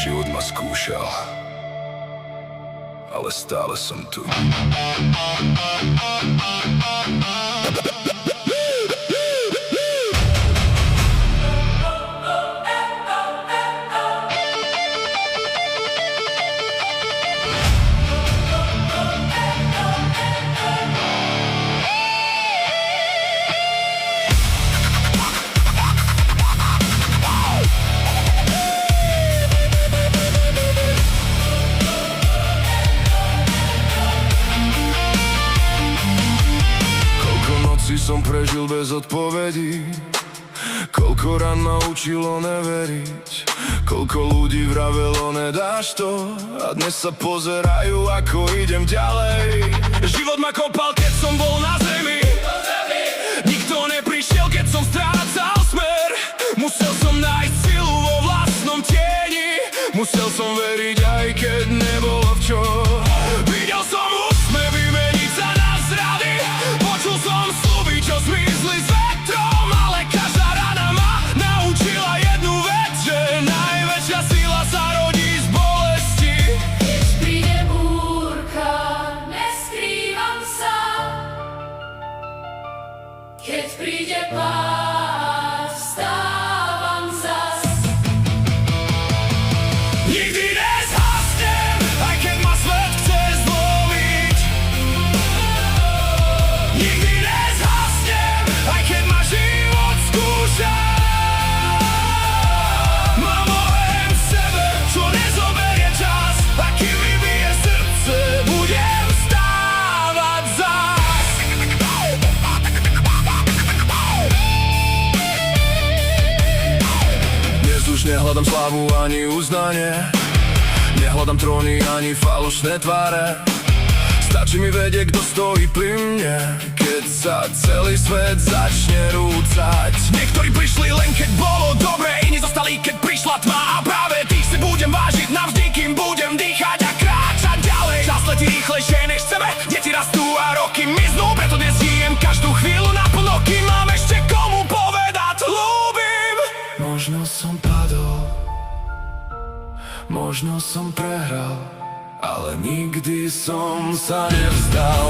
Život ma skúšal, ale stále som tu. Som prežil bez odpovedí, koľko rán ma učilo neveriť, koľko ľudí vravelo nedáš to, a dnes sa pozerajú ako idem ďalej. Život ma kopal, keď som bol na zemi, nikto neprišiel, keď som strácal smer. Musel som nájsť silu vo vlastnom tieni, musel som veriť aj keď nebolo v čo. Videl som úsmevy meniť sa na zrady, počul som sľuby, čo zmizli s vetrom, ale každá rana ma naučila jednu vec, že najväčšia sila sa rodí z bolesti. Keď príde búrka, neskrývam sa. Keď príde pád, vstávam zas. Nikdy nezhasnem, aj keď ma svet chce zlomiť. Nikdy nezhasnem, aj keď ma život skúša. Mám oheň v sebe, čo nezoberie čas, a kým mi bije srdce, budem stávať zas. Dnes už nehľadám slávu ani uznanie, nehľadám tróny ani falošné tváre. Stačí mi vedieť, kto stojí pri mne, keď sa celý svet začne rúcať. Niektorí prišli len keď bolo dobre, iní zostali keď prišla tma, a práve tých si budem vážiť navždy, kým budem dýchať a kráčať ďalej. Čas letí rýchlejšie než chceme, deti rastú a roky miznú, preto dnes žijem každú chvíľu naplno, kým mám ešte komu povedať ľúbim. Možno som padol, možno som prehral, ale nikdy som sa nevzdal.